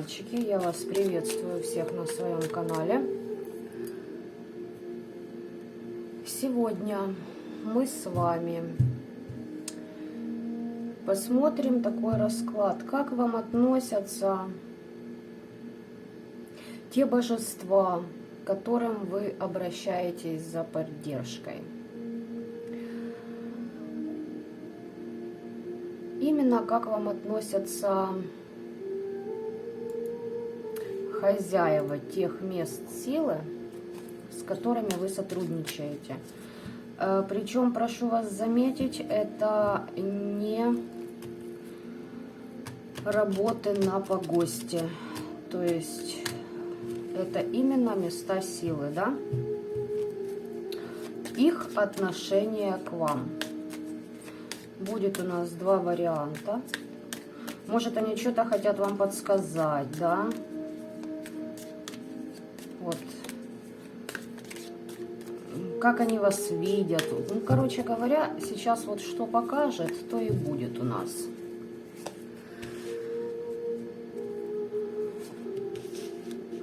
мальчики, я вас приветствую всех на своем канале. Сегодня мы с вами посмотрим такой расклад, как вам относятся те божества, к которым вы обращаетесь за поддержкой. Именно как вам относятся хозяева тех мест силы, с которыми вы сотрудничаете. Причем, прошу вас заметить, это не работы на погосте. То есть это именно места силы, да? Их отношение к вам. Будет у нас два варианта. Может, они что-то хотят вам подсказать, да? Вот. Как они вас видят. Ну, короче говоря, сейчас вот что покажет, то и будет у нас.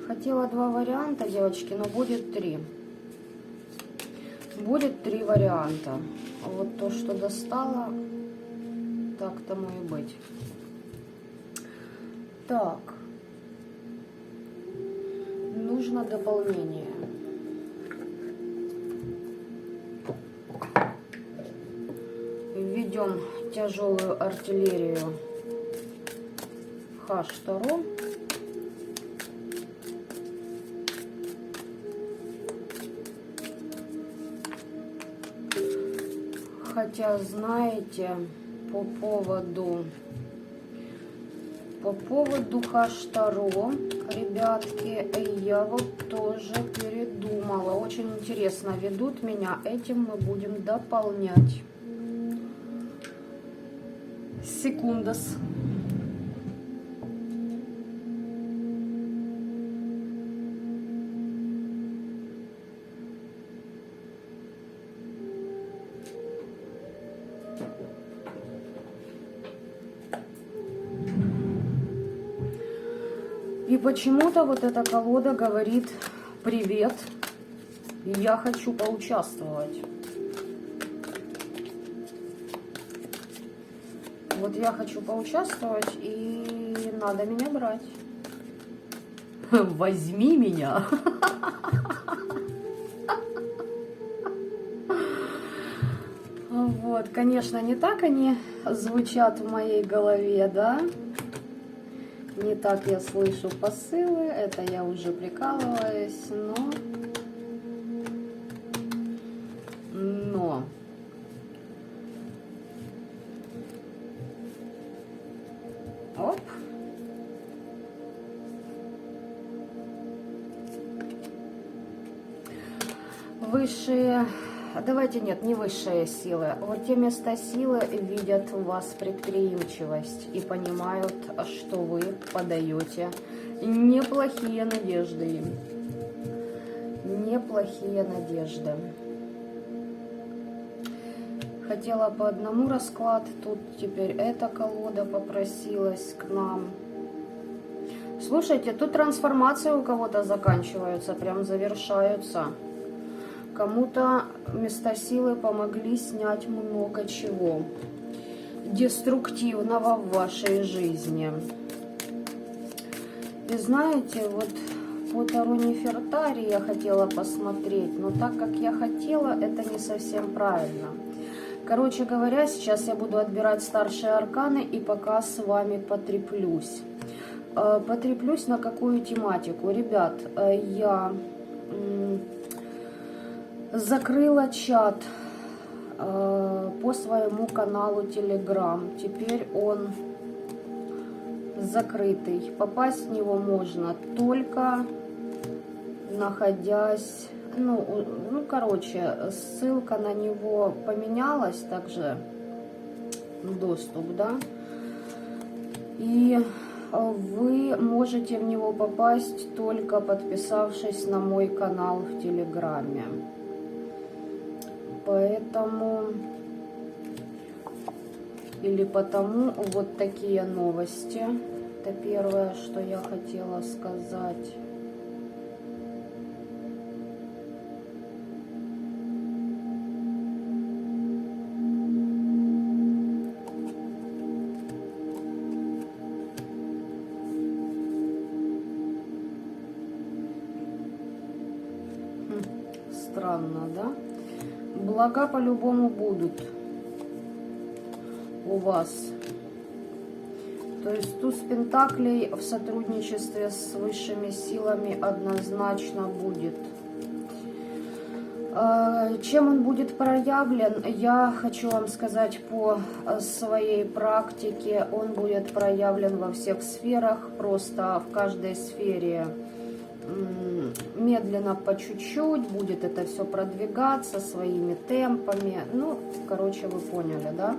Хотела два варианта, девочки, но будет три. Будет три варианта. Вот то, что достала, так тому и быть. Так. Нужно дополнение. Введем тяжелую артиллерию H2. Хотя, знаете, по поводу H2, ребятки, я вот тоже передумала. Очень интересно ведут меня. Этим мы будем дополнять. Секундас. И почему-то вот эта колода говорит: привет, я хочу поучаствовать. Вот я хочу поучаствовать, и надо меня брать. Возьми меня. Вот, конечно, не так они звучат в моей голове, да? Не так я слышу посылы, это я уже прикалываюсь, но оп. Высшие, давайте нет, не высшие силы. Вот те места силы видят у вас предприимчивость и понимают, что вы подаете неплохие надежды им. Неплохие надежды. Хотела по одному расклад, тут теперь эта колода попросилась к нам. Слушайте, тут трансформации у кого-то заканчиваются, прям завершаются. Кому-то места силы помогли снять много чего деструктивного в вашей жизни. И знаете, вот по Таро Нефертари я хотела посмотреть, но так как я хотела, это не совсем правильно. Короче говоря, сейчас я буду отбирать старшие арканы и пока с вами потреплюсь. Потреплюсь на какую тематику? Ребят, я закрыла чат по своему каналу Telegram. Теперь он закрытый. Попасть в него можно только находясь... короче, ссылка на него поменялась, также доступ, да. И вы можете в него попасть только подписавшись на мой канал в Телеграме. Поэтому или потому вот такие новости. Это первое, что я хотела сказать. Странно, да? Блага по-любому будут у вас. То есть туз пентаклей в сотрудничестве с высшими силами однозначно будет. Чем он будет проявлен, я хочу вам сказать по своей практике. Он будет проявлен во всех сферах, просто в каждой сфере медленно, по чуть-чуть, будет это все продвигаться своими темпами. Ну, короче, вы поняли, да?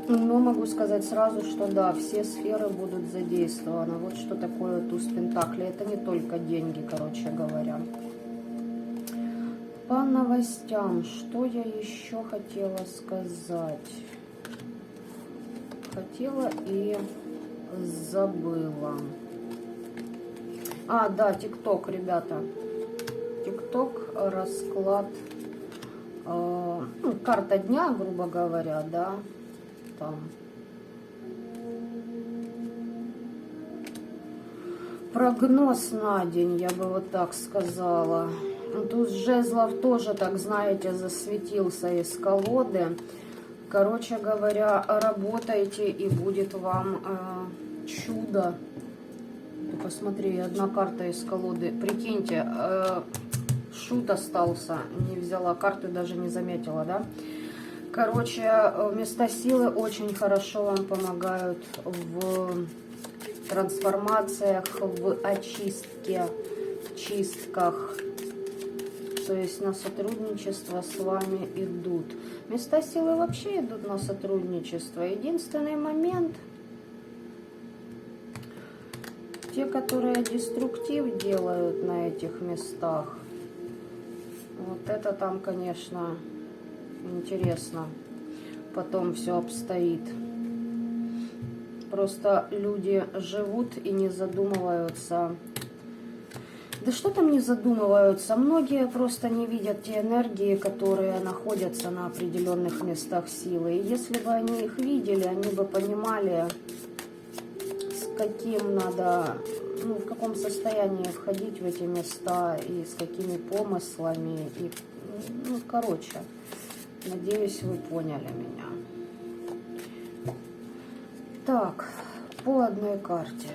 Но могу сказать сразу, что да, все сферы будут задействованы. Вот что такое туз пентаклей. Это не только деньги, короче говоря. По новостям, что я еще хотела сказать? Хотела и забыла. А, да, ТикТок, ребята. ТикТок, расклад, карта дня, грубо говоря, да, там. Прогноз на день, я бы вот так сказала. Туз жезлов тоже, так знаете, засветился из колоды. Короче говоря, работайте, и будет вам чудо. Посмотри, одна карта из колоды. Прикиньте, шут остался, не взяла карты, даже не заметила, да? Короче, места силы очень хорошо вам помогают в трансформациях, в очистке, в чистках. То есть на сотрудничество с вами идут. Места силы вообще идут на сотрудничество. Единственный момент... Те, которые деструктив делают на этих местах, вот это там, конечно, интересно. Потом все обстоит. Просто люди живут и не задумываются. Да что там не задумываются? Многие просто не видят те энергии, которые находятся на определенных местах силы. И если бы они их видели, они бы понимали, каким надо, ну, в каком состоянии входить в эти места и с какими помыслами. И, ну, короче, надеюсь, вы поняли меня. Так, по одной карте.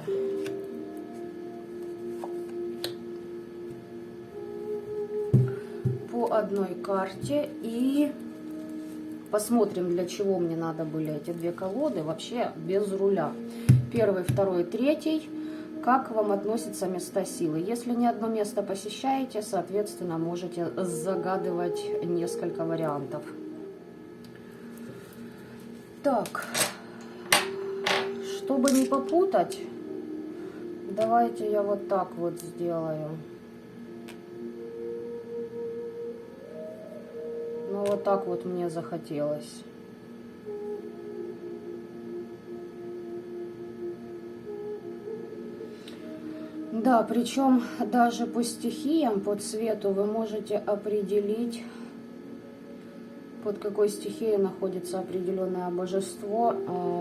По одной карте. И посмотрим, для чего мне надо были эти две колоды. Вообще без руля. Первый, второй, третий. Как вам относятся места силы? Если ни одно место посещаете, соответственно, можете загадывать несколько вариантов. Так, чтобы не попутать, давайте я вот так вот сделаю. Ну, вот так вот мне захотелось. Да, причем даже по стихиям, по цвету вы можете определить, под какой стихией находится определенное божество,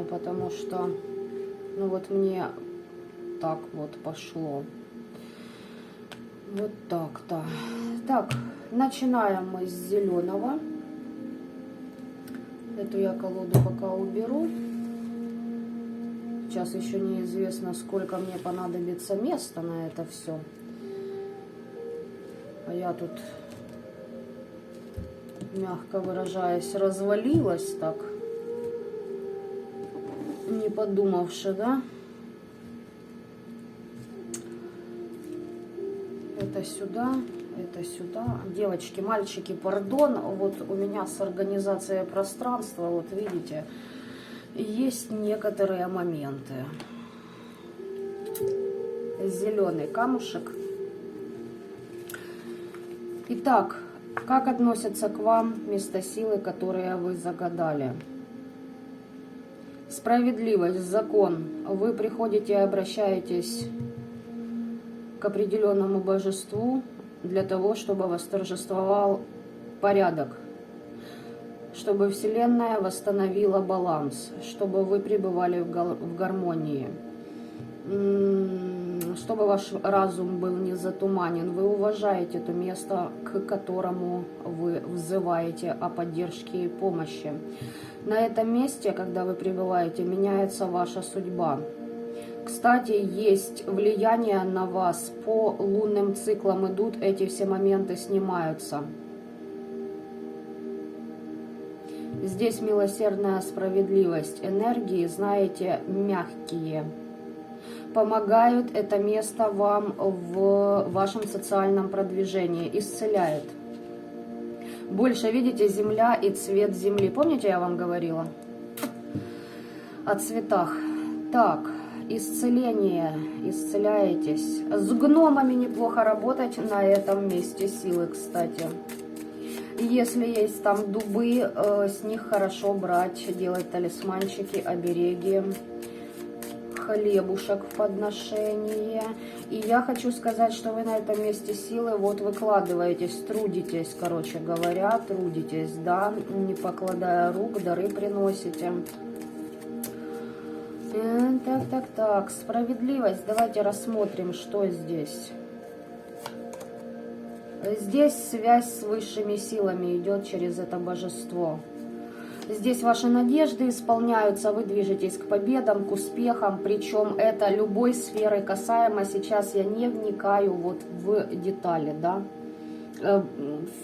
потому что, ну вот мне так вот пошло. Вот так-то. Так, начинаем мы с зеленого. Эту я колоду пока уберу. Сейчас еще неизвестно, сколько мне понадобится места на это все. А я тут, мягко выражаясь, развалилась так, не подумавши, да? Это сюда, это сюда. Девочки, мальчики, пардон, вот у меня с организацией пространства, вот видите, есть некоторые моменты. Зеленый камушек. Итак, как относятся к вам места силы, которые вы загадали? Справедливость, закон. Вы приходите и обращаетесь к определенному божеству для того, чтобы восторжествовал порядок, чтобы Вселенная восстановила баланс, чтобы вы пребывали в гармонии, чтобы ваш разум был не затуманен. Вы уважаете это место, к которому вы взываете о поддержке и помощи. На этом месте, когда вы пребываете, меняется ваша судьба. Кстати, есть влияние на вас, по лунным циклам идут, эти все моменты снимаются. Здесь милосердная справедливость, энергии, знаете, мягкие. Помогают это место вам в вашем социальном продвижении, исцеляет. Больше видите земля и цвет земли. Помните, я вам говорила о цветах? Так, исцеление, исцеляетесь. С гномами неплохо работать на этом месте силы, кстати. Если есть там дубы, с них хорошо брать, делать талисманчики, обереги, хлебушек в подношение. И я хочу сказать, что вы на этом месте силы вот выкладываетесь, трудитесь, короче говоря, трудитесь, да, не покладая рук, дары приносите. Так, справедливость, давайте рассмотрим, что здесь. Здесь связь с высшими силами идет через это божество. Здесь ваши надежды исполняются, вы движетесь к победам, к успехам, причем это любой сферой касаемо. Сейчас я не вникаю вот в детали, да,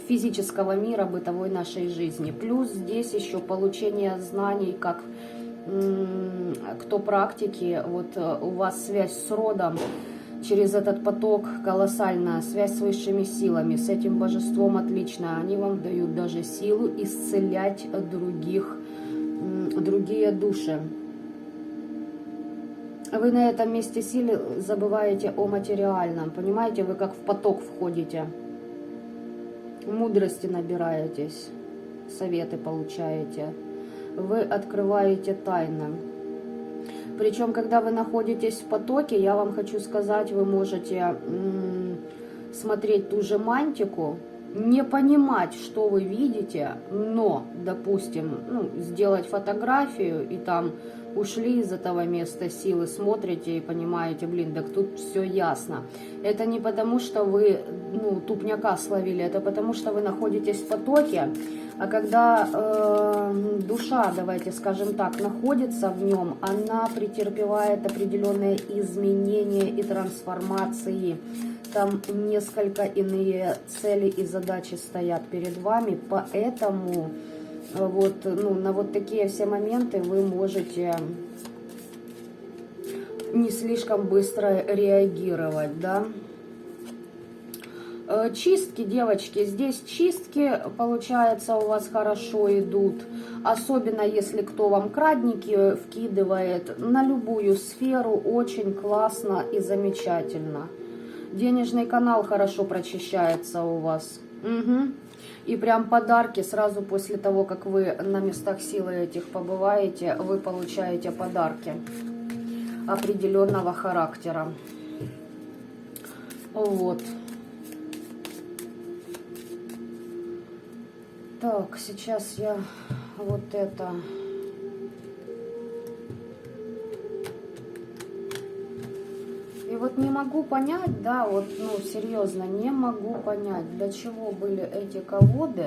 физического мира, бытовой нашей жизни. Плюс здесь еще получение знаний, как кто практики, вот у вас связь с родом, через этот поток колоссальная связь с высшими силами, с этим божеством отлично. Они вам дают даже силу исцелять другие души. Вы на этом месте силы забываете о материальном. Понимаете, вы как в поток входите. Мудрости набираетесь, советы получаете. Вы открываете тайны. Причем, когда вы находитесь в потоке, я вам хочу сказать, вы можете смотреть ту же мантику, не понимать, что вы видите, но, допустим, сделать фотографию и там ушли из этого места силы, смотрите и понимаете, блин, так тут все ясно. Это не потому, что вы тупняка словили, это потому, что вы находитесь в потоке. А когда душа, давайте скажем так, находится в нем, она претерпевает определенные изменения и трансформации. Там несколько иные цели и задачи стоят перед вами, поэтому вот, на вот такие все моменты вы можете не слишком быстро реагировать, да. Чистки, девочки, здесь чистки, получается, у вас хорошо идут, особенно если кто вам крадники вкидывает, на любую сферу очень классно и замечательно. Денежный канал хорошо прочищается у вас. Угу. И прям подарки сразу после того, как вы на местах силы этих побываете, вы получаете подарки определенного характера. Вот. Так, сейчас я вот это... И вот не могу понять, да, вот, серьезно, не могу понять, для чего были эти колоды.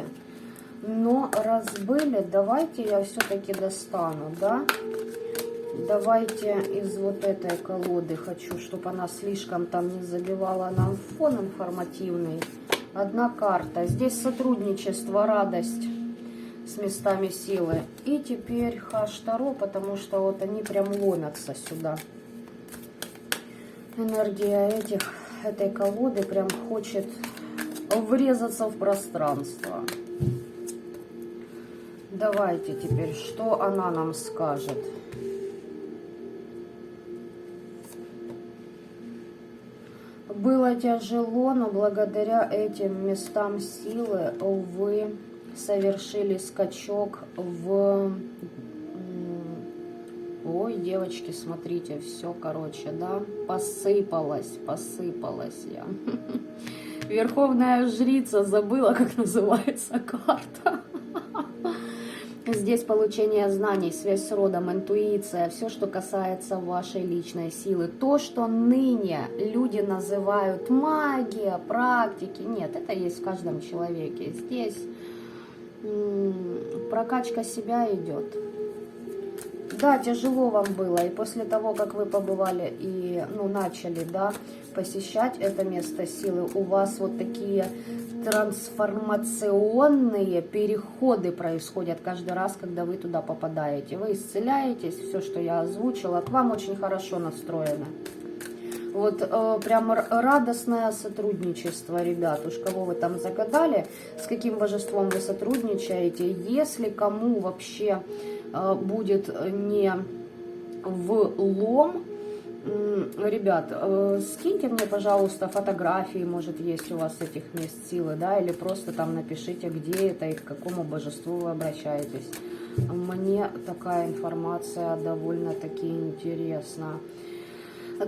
Но раз были, давайте я все-таки достану, да. Давайте из вот этой колоды, хочу, чтобы она слишком там не забивала нам фон информативный. Одна карта. Здесь сотрудничество, радость с местами силы. И теперь H2, потому что вот они прям ломятся сюда. Энергия этой колоды прям хочет врезаться в пространство. Давайте теперь, что она нам скажет. Было тяжело, но благодаря этим местам силы вы совершили скачок в Ой, девочки, смотрите, все, короче, да, посыпалась я. Верховная жрица забыла, как называется карта. Здесь получение знаний, связь с родом, интуиция, все, что касается вашей личной силы. То, что ныне люди называют магия, практики, нет, это есть в каждом человеке. Здесь прокачка себя идет. Да, тяжело вам было, и после того, как вы побывали и, начали, да, посещать это место силы, у вас вот такие трансформационные переходы происходят каждый раз, когда вы туда попадаете. Вы исцеляетесь, все, что я озвучила, к вам очень хорошо настроено. Вот прям радостное сотрудничество, ребят, уж кого вы там загадали, с каким божеством вы сотрудничаете, если кому вообще будет не влом, ребят, скиньте мне, пожалуйста, фотографии, может, есть у вас этих мест силы, да, или просто там напишите, где это и к какому божеству вы обращаетесь. Мне такая информация довольно-таки интересна.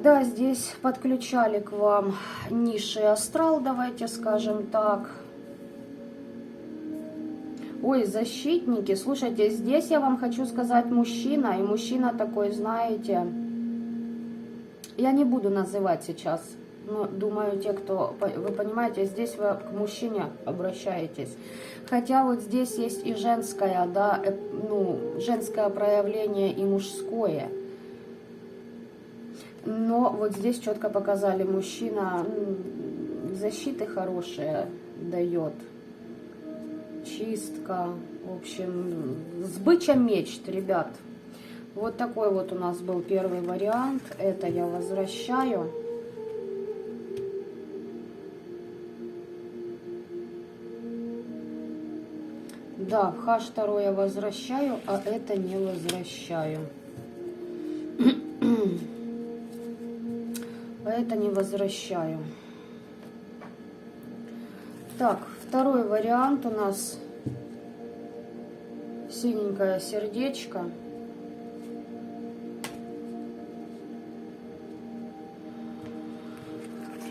Да, здесь подключали к вам низший астрал, давайте скажем так. Ой, защитники, слушайте, здесь я вам хочу сказать мужчина, и мужчина такой, знаете, я не буду называть сейчас, но думаю, те, кто, вы понимаете, здесь вы к мужчине обращаетесь. Хотя вот здесь есть и женское, да, женское проявление и мужское. Но вот здесь четко показали, мужчина защиты хорошие дает. Чистка, в общем, сбыча мечт, ребят. Вот такой вот у нас был первый вариант. Это я возвращаю. Да, H2 я возвращаю, а это не возвращаю. Это не возвращаю. Так, второй вариант у нас синенькое сердечко.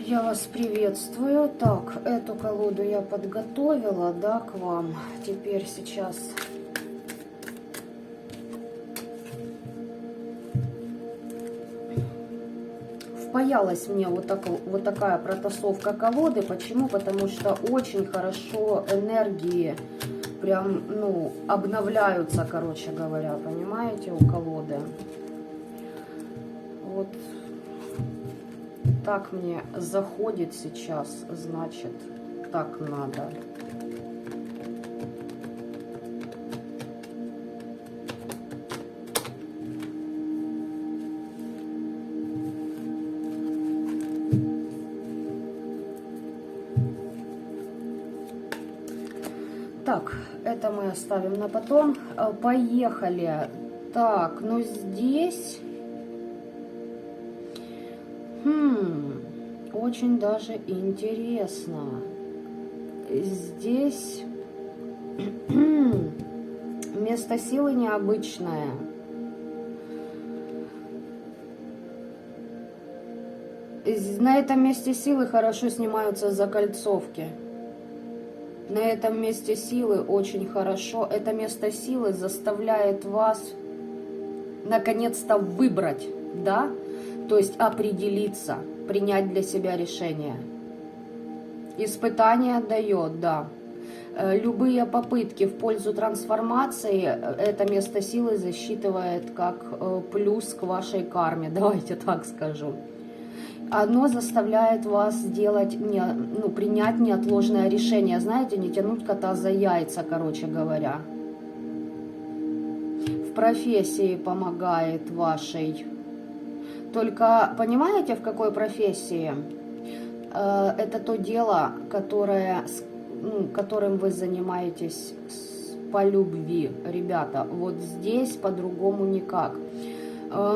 Я вас приветствую. Так, эту колоду я подготовила, да, к вам. Теперь сейчас впаялась мне вот такая протасовка колоды. Почему? Потому что очень хорошо энергии прям, обновляются, короче говоря, понимаете, у колоды. Вот так мне заходит сейчас, значит, так надо. Так, это мы оставим на потом. Поехали. Так, здесь... очень даже интересно. Здесь место силы необычное. На этом месте силы хорошо снимаются закольцовки. На этом месте силы очень хорошо. Это место силы заставляет вас наконец-то выбрать, да? То есть определиться, принять для себя решение. Испытание дает, да. Любые попытки в пользу трансформации это место силы засчитывает как плюс к вашей карме, давайте так скажу. Оно заставляет вас сделать, принять неотложное решение, знаете, не тянуть кота за яйца, короче говоря. В профессии помогает вашей. Только понимаете, в какой профессии? Это то дело, которым вы занимаетесь по любви, ребята. Вот здесь по-другому никак.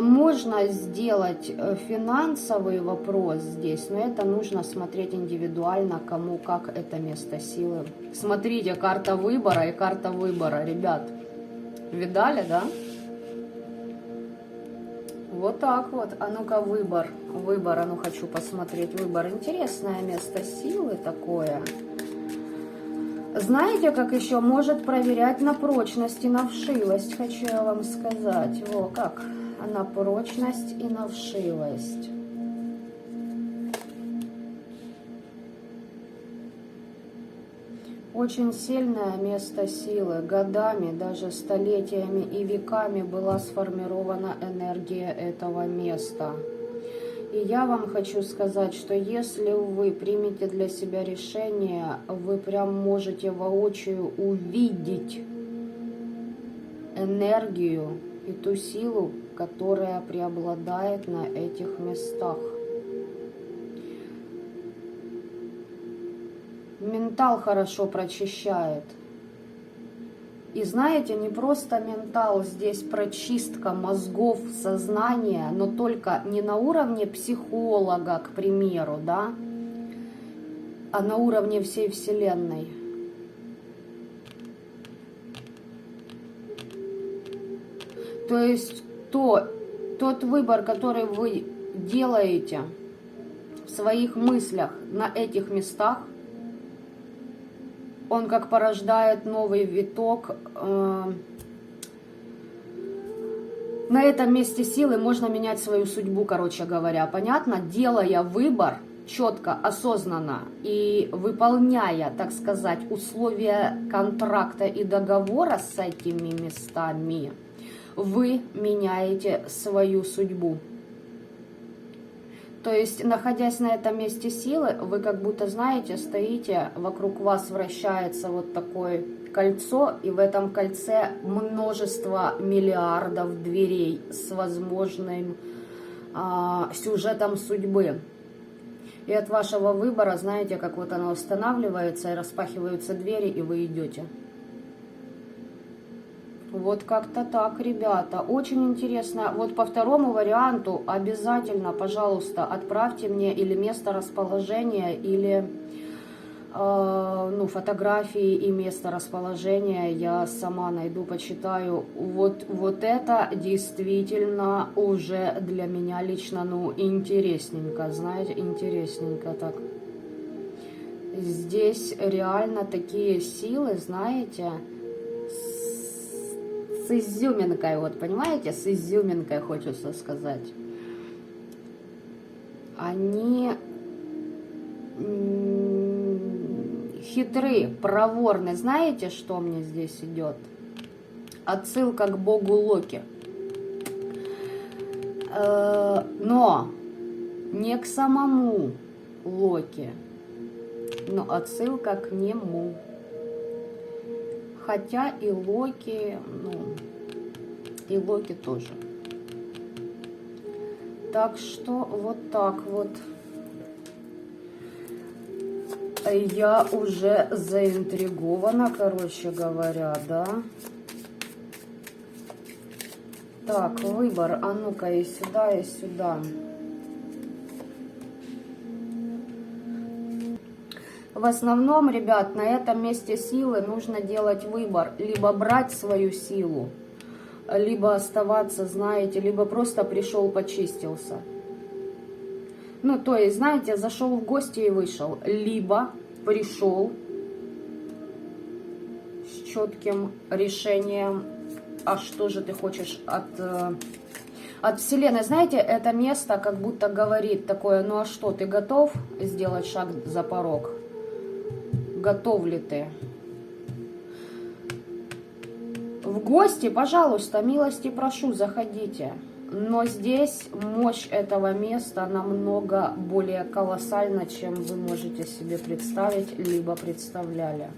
Можно сделать финансовый вопрос здесь, но это нужно смотреть индивидуально, кому как это место силы. Смотрите, карта выбора и карта выбора, ребят. Видали, да? Вот так вот. А ну-ка, выбор. Выбор, а ну хочу посмотреть. Выбор. Интересное место силы такое. Знаете, как еще может проверять на прочность и на вшивость, хочу я вам сказать. Во, как? На прочность и на вшивость. Очень сильное место силы. Годами, даже столетиями и веками была сформирована энергия этого места. И я вам хочу сказать, что если вы примете для себя решение, вы прям можете воочию увидеть энергию и ту силу, которая преобладает на этих местах. Ментал хорошо прочищает. И знаете, не просто ментал, здесь прочистка мозгов, сознания, но только не на уровне психолога, к примеру, да, а на уровне всей Вселенной. То есть тот выбор, который вы делаете в своих мыслях на этих местах, он как порождает новый виток. На этом месте силы можно менять свою судьбу, короче говоря, понятно? Делая выбор четко, осознанно и выполняя, так сказать, условия контракта и договора с этими местами, вы меняете свою судьбу. То есть, находясь на этом месте силы, вы как будто, знаете, стоите, вокруг вас вращается вот такое кольцо, и в этом кольце множество миллиардов дверей с возможным сюжетом судьбы. И от вашего выбора, знаете, как вот оно устанавливается, и распахиваются двери, и вы идете. Вот как-то так, ребята. Очень интересно. Вот по второму варианту обязательно, пожалуйста, отправьте мне или место расположения, или фотографии и место расположения. Я сама найду, почитаю. Вот это действительно уже для меня лично, интересненько. Знаете, интересненько так. Здесь реально такие силы, знаете, с изюминкой, вот, понимаете, с изюминкой, хочется сказать. Они хитры, проворны. Знаете, что мне здесь идет? Отсылка к богу Локи. Но не к самому Локи, но отсылка к нему. Хотя и Локи, и Локи тоже. Так что вот так вот. Я уже заинтригована, короче говоря, да. Так, выбор. А ну-ка, и сюда, и сюда. В основном, ребят, на этом месте силы нужно делать выбор. Либо брать свою силу, либо оставаться, знаете, либо просто пришел, почистился. То есть, знаете, зашел в гости и вышел. Либо пришел с четким решением, а что же ты хочешь от Вселенной. Знаете, это место как будто говорит такое, а что, ты готов сделать шаг за порог? Готов ли ты? В гости, пожалуйста, милости прошу, заходите. Но здесь мощь этого места намного более колоссальна, чем вы можете себе представить, либо представляли.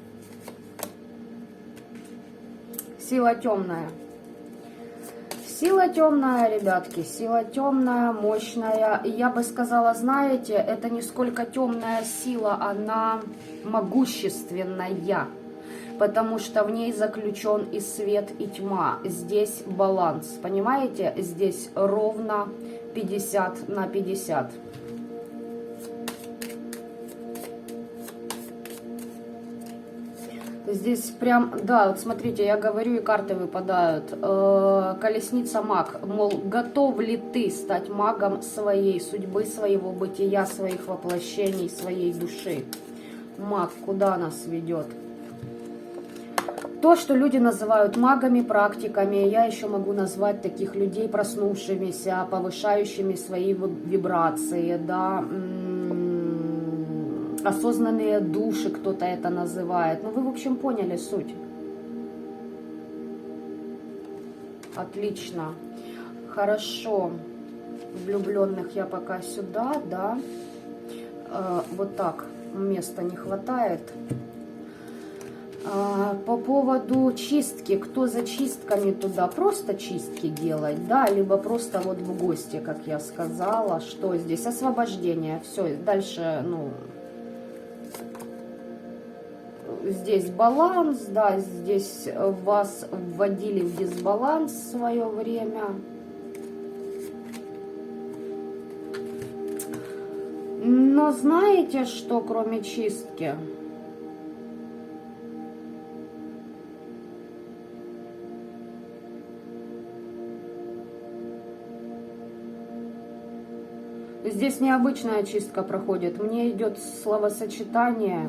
Сила темная. Сила темная, ребятки, сила темная, мощная. И я бы сказала, знаете, это не сколько темная сила, она могущественная. Потому что в ней заключен и свет, и тьма. Здесь баланс, понимаете? Здесь ровно 50 на 50. Здесь прям, да, вот смотрите, я говорю, и карты выпадают. Колесница маг. Мол, готов ли ты стать магом своей судьбы, своего бытия, своих воплощений, своей души? Маг, куда нас ведет? То, что люди называют магами, практиками, я еще могу назвать таких людей проснувшимися, повышающими свои вибрации, да, осознанные души, кто-то это называет. Ну, вы, в общем, поняли суть. Отлично. Хорошо. Влюбленных я пока сюда, да. Вот так. Места не хватает. По поводу чистки. Кто за чистками туда? Просто чистки делать, да? Либо просто вот в гости, как я сказала. Что здесь? Освобождение. Все, дальше, ну... Здесь баланс, да, здесь вас вводили в дисбаланс в свое время. Но знаете, что кроме чистки? Здесь необычная чистка проходит. Мне идет словосочетание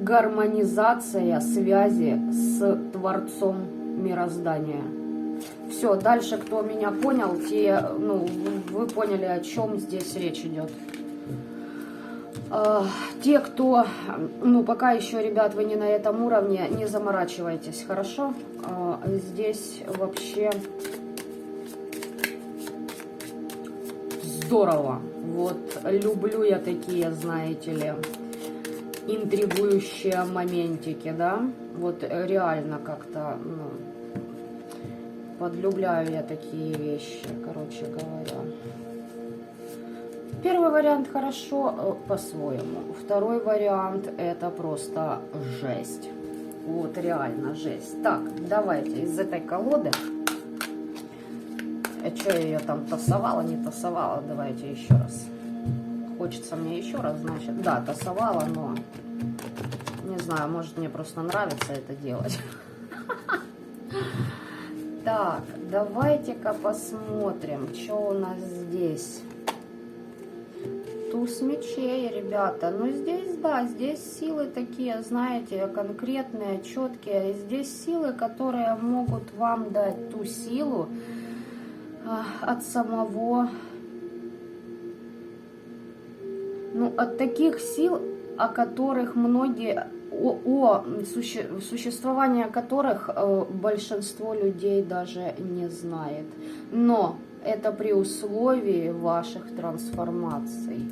гармонизация связи с Творцом мироздания. Все, дальше, кто меня понял, те, ну, вы поняли, о чем здесь речь идет. Те, кто, ну, пока еще, ребят, вы не на этом уровне, не заморачивайтесь, хорошо? Здесь вообще здорово. Вот, люблю я такие, знаете ли, интригующие моментики, да, вот реально как-то, ну, подлюбляю я такие вещи, короче говоря. Первый вариант хорошо по-своему, второй вариант это просто жесть, вот реально жесть. Так, давайте из этой колоды, что я ее там тасовала, не тасовала, давайте еще раз. Хочется мне еще раз, значит, да, тасовала, но не знаю, может мне просто нравится это делать. Так, давайте-ка посмотрим, что у нас здесь. Туз мечей, ребята, ну здесь, да, здесь силы такие, знаете, конкретные, четкие. Здесь силы, которые могут вам дать ту силу от самого... Ну, от таких сил, о которых многие, существование которых большинство людей даже не знает. Но это при условии ваших трансформаций.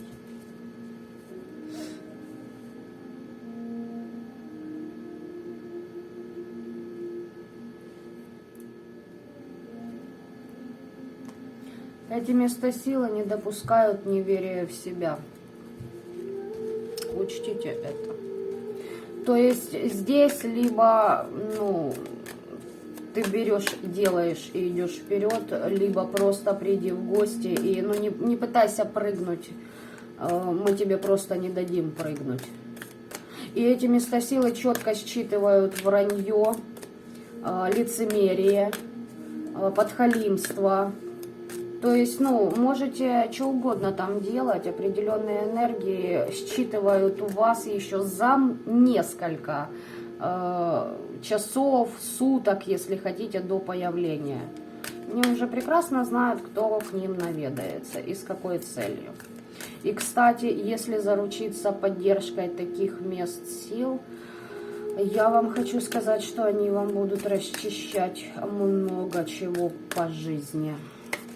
Эти места силы не допускают неверия в себя. Учтите это. То есть здесь либо, ну, ты берешь, делаешь и идешь вперед, либо просто приди в гости и, ну, не пытайся прыгнуть, мы тебе просто не дадим прыгнуть. И эти места силы четко считывают вранье, лицемерие, подхалимство. То есть, ну, можете что угодно там делать, определенные энергии считывают у вас еще за несколько часов, суток, если хотите, до появления. Они уже прекрасно знают, кто к ним наведается и с какой целью. И, кстати, если заручиться поддержкой таких мест сил, я вам хочу сказать, что они вам будут расчищать много чего по жизни.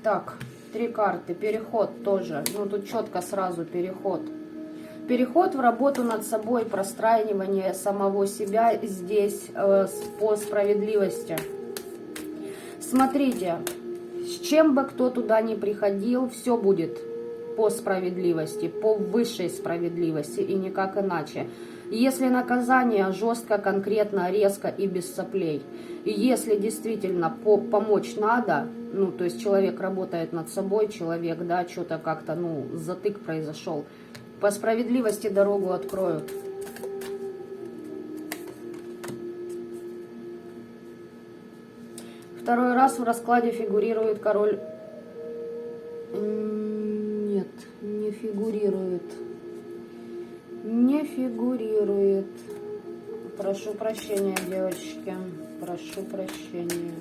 Так, 3 карты. Переход тоже. Ну, тут четко сразу переход. Переход в работу над собой, простраивание самого себя здесь по справедливости. Смотрите, с чем бы кто туда ни приходил, все будет по справедливости, по высшей справедливости и никак иначе. Если наказание жестко, конкретно, резко и без соплей, и если действительно помочь надо, ну, то есть человек работает над собой, человек, да, что-то как-то, ну, затык произошел, по справедливости дорогу откроют. Второй раз в раскладе фигурирует король. Нет, не фигурирует. Не фигурирует. Прошу прощения, девочки. Прошу прощения.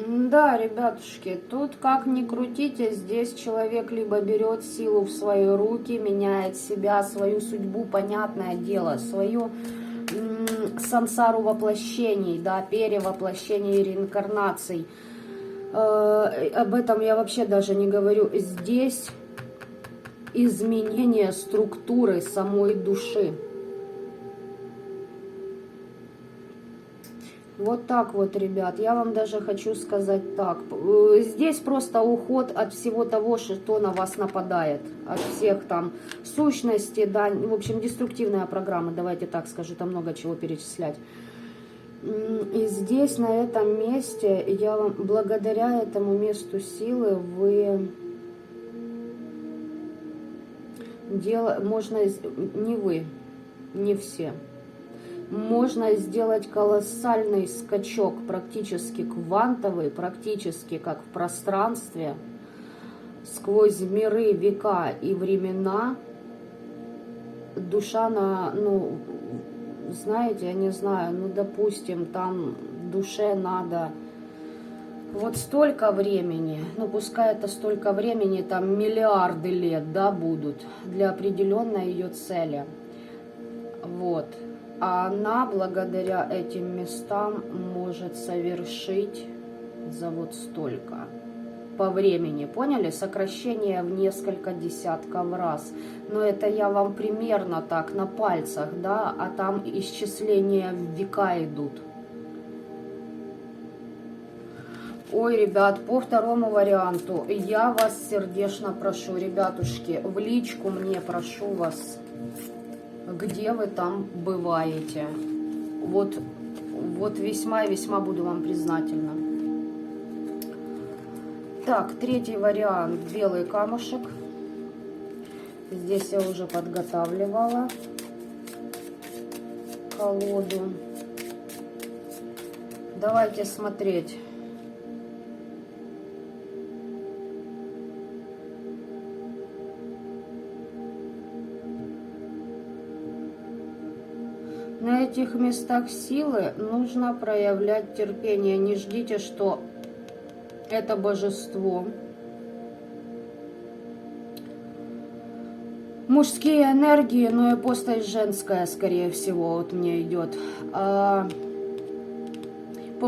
Да, ребятушки, тут как ни крутите, здесь человек либо берет силу в свои руки, меняет себя, свою судьбу, понятное дело, свою сансару воплощений, да, перевоплощений, реинкарнаций. Об этом я вообще даже не говорю. Здесь изменение структуры самой души. Вот так вот, ребят, я вам даже хочу сказать так. Здесь просто уход от всего того, что на вас нападает. От всех там сущностей, да, в общем, деструктивная программа, давайте так скажу, там много чего перечислять. И здесь, на этом месте, я вам, благодаря этому месту силы, вы... Можно, не вы, не все. Можно сделать колоссальный скачок, практически квантовый, практически как в пространстве, сквозь миры, века и времена. Душа ну, знаете, я не знаю, ну, допустим, там душе надо вот столько времени, ну, пускай это столько времени, там миллиарды лет, да, будут, для определенной ее цели. Вот. А она, благодаря этим местам, может совершить за вот столько. По времени, поняли? Сокращение в несколько десятков раз. Но это я вам примерно так, на пальцах, да, а там исчисления в века идут. Ой, ребят, по второму варианту я вас сердечно прошу, ребятушки, в личку мне прошу вас, где вы там бываете. Вот весьма и весьма буду вам признательна. Так, третий вариант, белый камушек. Здесь я уже подготавливала колоду. Давайте смотреть. На этих местах силы нужно проявлять терпение. Не ждите, что это божество. Мужские энергии, но и ипостась женская, скорее всего, вот мне идет. По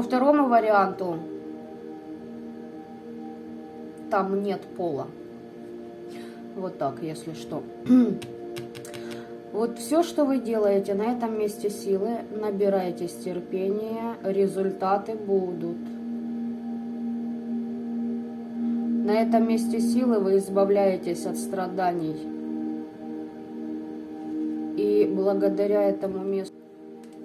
второму варианту там нет пола. Вот так, если что. Вот все, что вы делаете на этом месте силы, набирайтесь терпения, результаты будут. На этом месте силы вы избавляетесь от страданий. И благодаря этому месту...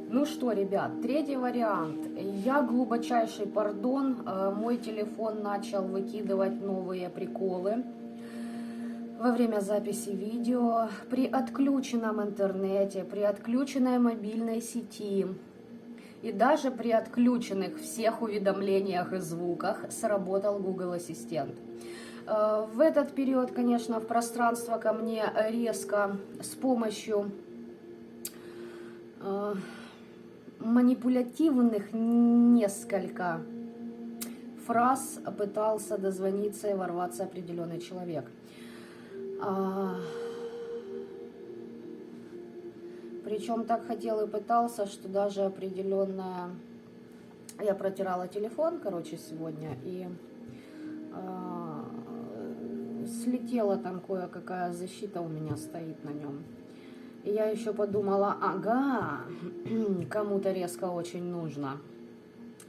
Ну что, ребят, третий вариант. Я глубочайший пардон, мой телефон начал выкидывать новые приколы. Во время записи видео, при отключенном интернете, при отключенной мобильной сети и даже при отключенных всех уведомлениях и звуках сработал Google Ассистент. В этот период, конечно, в пространство ко мне резко с помощью манипулятивных несколько фраз пытался дозвониться и ворваться определенный человек. Причем так хотел и пытался, что даже определенная... Я протирала телефон, короче, сегодня, и слетела там кое-какая защита у меня стоит на нем. И я еще подумала, ага, кому-то резко очень нужно.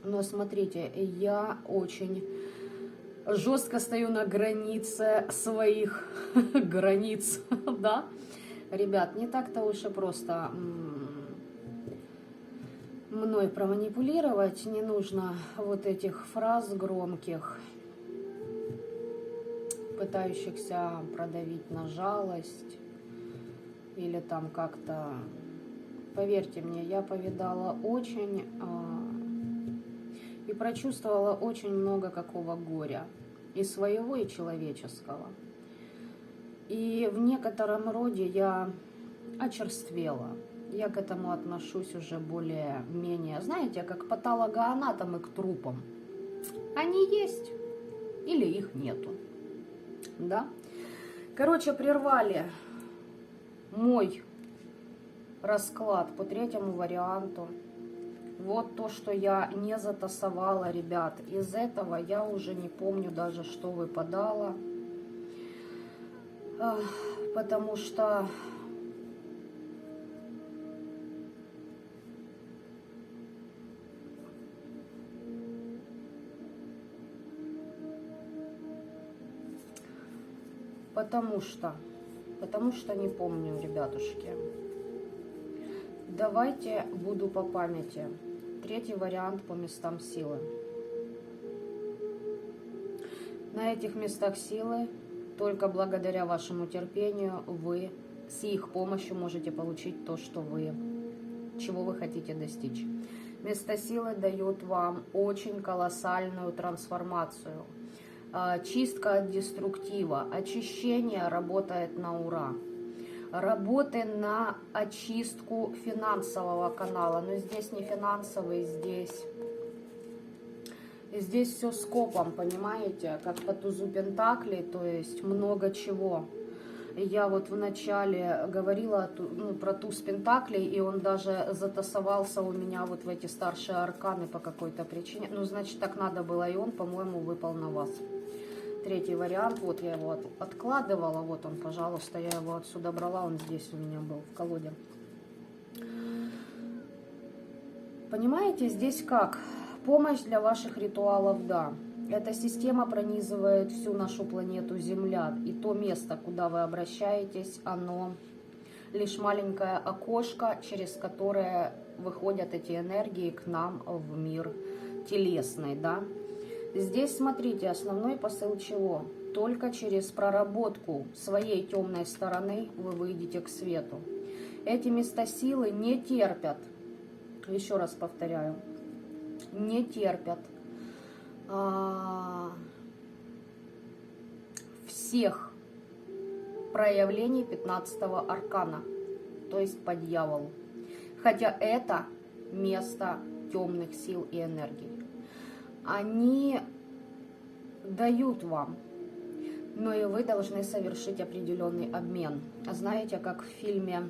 Но смотрите, я очень... жестко стою на границе своих границ, да? Ребят, не так-то уж и просто мной проманипулировать, не нужно вот этих фраз громких. пытающихся продавить на жалость или там как-то... Поверьте мне, я повидала очень и прочувствовала очень много какого горя, и своего, и человеческого. И в некотором роде я очерствела. Я к этому отношусь уже более-менее, знаете, как патологоанатомы к трупам. Они есть или их нету, да? Короче, прервали мой расклад по третьему варианту. Вот то, что я не затасовала, ребят. Из этого я уже не помню даже, что выпадало. Потому что... Потому что не помню, ребятушки. Давайте буду по памяти. Третий вариант по местам силы. На этих местах силы только благодаря вашему терпению вы с их помощью можете получить то, чего вы хотите достичь. Места силы дают вам очень колоссальную трансформацию. Чистка от деструктива, очищение работает на ура. Работы на очистку финансового канала. Но здесь не финансовый, здесь все скопом, понимаете, как по тузу пентаклей, то есть много чего. Я вот в начале говорила про туз пентаклей, и он даже затасовался у меня вот в эти старшие арканы по какой-то причине. Ну, значит, так надо было, и он, по-моему, выпал на вас. Третий вариант, вот я его откладывала, вот он, пожалуйста, я его отсюда брала, он здесь у меня был в колоде. Понимаете, здесь как? Помощь для ваших ритуалов, да. Эта система пронизывает всю нашу планету Земля, и то место, куда вы обращаетесь, оно лишь маленькое окошко, через которое выходят эти энергии к нам в мир телесный, да. Здесь, смотрите, основной посыл чего? Только через проработку своей темной стороны вы выйдете к свету. Эти места силы не терпят, еще раз повторяю, не терпят всех проявлений 15-го аркана, то есть по дьяволу. Хотя это место темных сил и энергий. Они дают вам, но и вы должны совершить определенный обмен. Знаете, как в фильме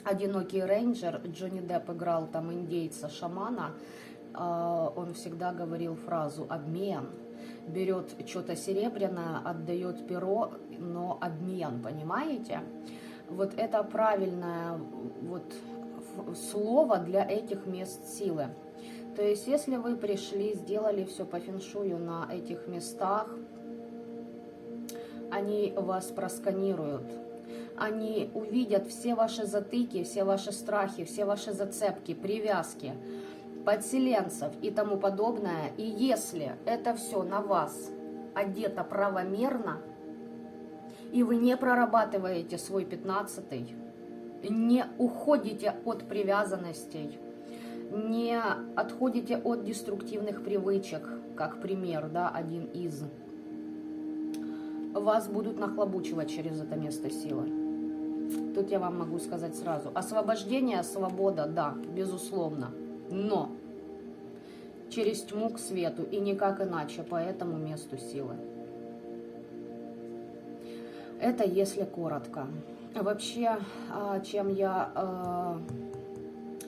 «Одинокий рейнджер» Джонни Депп играл там индейца-шамана, он всегда говорил фразу «обмен». Берет что-то серебряное, отдает перо, но обмен, понимаете? Вот это правильное слово для этих мест силы. То есть, если вы пришли, сделали все по феншую на этих местах, они вас просканируют. Они увидят все ваши затыки, все ваши страхи, все ваши зацепки, привязки, подселенцев и тому подобное. И если это все на вас одето правомерно, и вы не прорабатываете свой 15-й, не уходите от привязанностей, не отходите от деструктивных привычек, как пример, да, один из, вас будут нахлобучивать через это место силы. Тут я вам могу сказать сразу. Освобождение, свобода, да, безусловно, но через тьму к свету и никак иначе по этому месту силы. Это если коротко. Вообще, чем я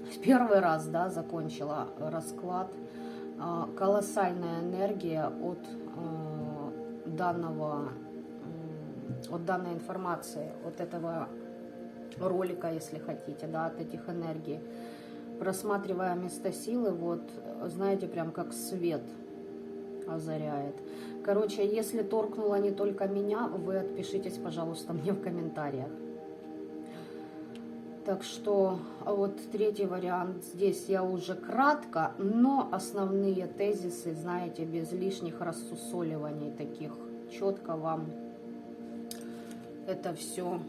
в первый раз, да, закончила расклад, колоссальная энергия от данной информации, от этого ролика, если хотите, да, от этих энергий. Просматривая места силы, вот, знаете, прям как свет озаряет. Короче, если торкнуло не только меня, вы отпишитесь, пожалуйста, мне в комментариях. Так что вот третий вариант, здесь я уже кратко, но основные тезисы, знаете, без лишних рассусоливаний таких, четко вам это все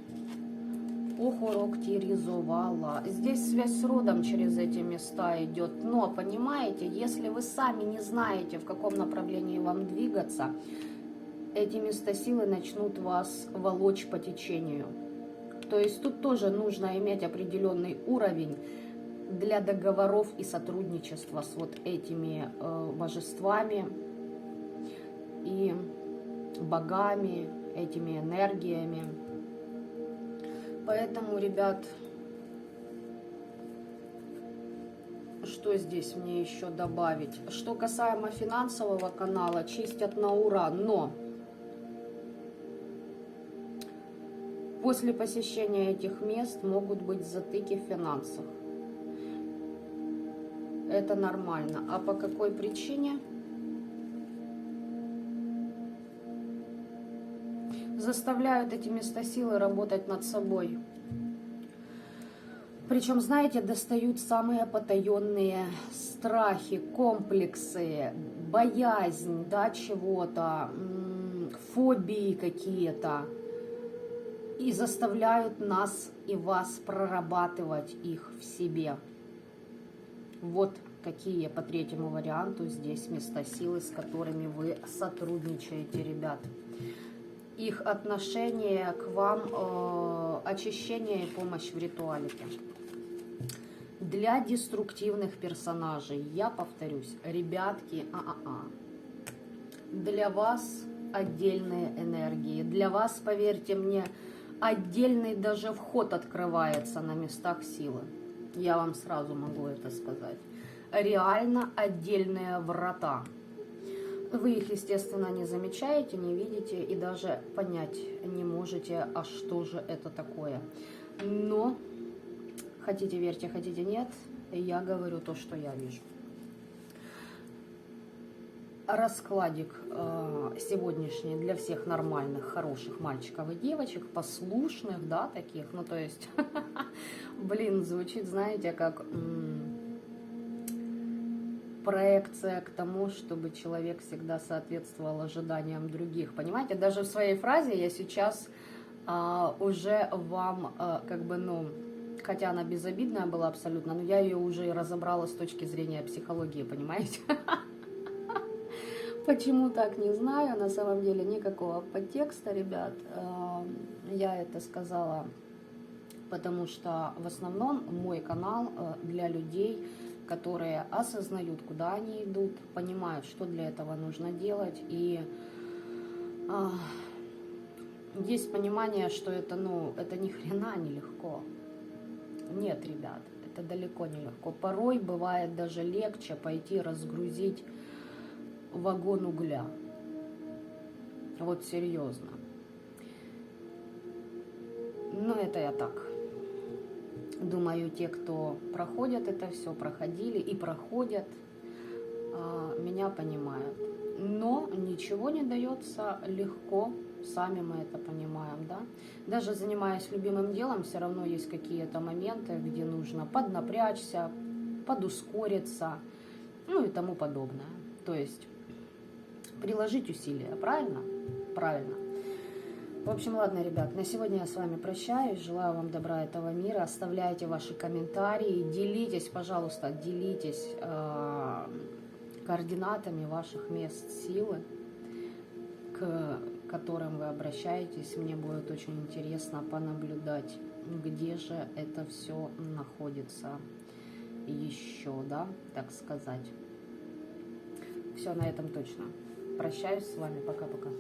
охарактеризовала. Здесь связь с родом через эти места идет. Но, понимаете, если вы сами не знаете, в каком направлении вам двигаться, эти места силы начнут вас волочь по течению. То есть тут тоже нужно иметь определенный уровень для договоров и сотрудничества с вот этими божествами и богами, этими энергиями. Поэтому, ребят, что здесь мне еще добавить? Что касаемо финансового канала, чистят на ура, но после посещения этих мест могут быть затыки в финансах. Это нормально. А по какой причине? Заставляют эти места силы работать над собой. Причем, знаете, достают самые потаенные страхи, комплексы, боязнь, да, чего-то, фобии какие-то. И заставляют нас и вас прорабатывать их в себе. Вот какие по третьему варианту здесь места силы, с которыми вы сотрудничаете, ребят. Их отношение к вам, очищение и помощь в ритуалике. Для деструктивных персонажей, я повторюсь, ребятки, для вас отдельные энергии. Для вас, поверьте мне, отдельный даже вход открывается на местах силы. Я вам сразу могу это сказать. Реально отдельные врата. Вы их, естественно, не замечаете, не видите и даже понять не можете, а что же это такое. Но, хотите верьте, хотите нет, я говорю то, что я вижу. Раскладик сегодняшний для всех нормальных, хороших мальчиков и девочек, послушных, да, таких, ну, то есть, блин, звучит, знаете, как проекция к тому, чтобы человек всегда соответствовал ожиданиям других, понимаете, даже в своей фразе я сейчас уже вам, как бы, ну, хотя она безобидная была абсолютно, но я ее уже и разобрала с точки зрения психологии, понимаете? Почему так, не знаю, на самом деле никакого подтекста, ребят. Я это сказала, потому что в основном мой канал для людей, которые осознают, куда они идут, понимают, что для этого нужно делать. И есть понимание, что это, ну, это ни хрена не легко. Нет, ребят, это далеко не легко. Порой бывает даже легче пойти разгрузить вагон угля. Вот серьезно. Но это я так. Думаю, те, кто проходят это все, проходили и проходят, меня понимают. Но ничего не дается легко, сами мы это понимаем, да. Даже занимаясь любимым делом, все равно есть какие-то моменты, где нужно поднапрячься, подускориться, ну и тому подобное. То есть приложить усилия, правильно? Правильно. В общем, ладно, ребят, на сегодня я с вами прощаюсь. Желаю вам добра этого мира. Оставляйте ваши комментарии. Делитесь, пожалуйста, делитесь координатами ваших мест силы, к которым вы обращаетесь. Мне будет очень интересно понаблюдать, где же это все находится еще, да, так сказать. Все, на этом точно. Прощаюсь с вами. Пока-пока.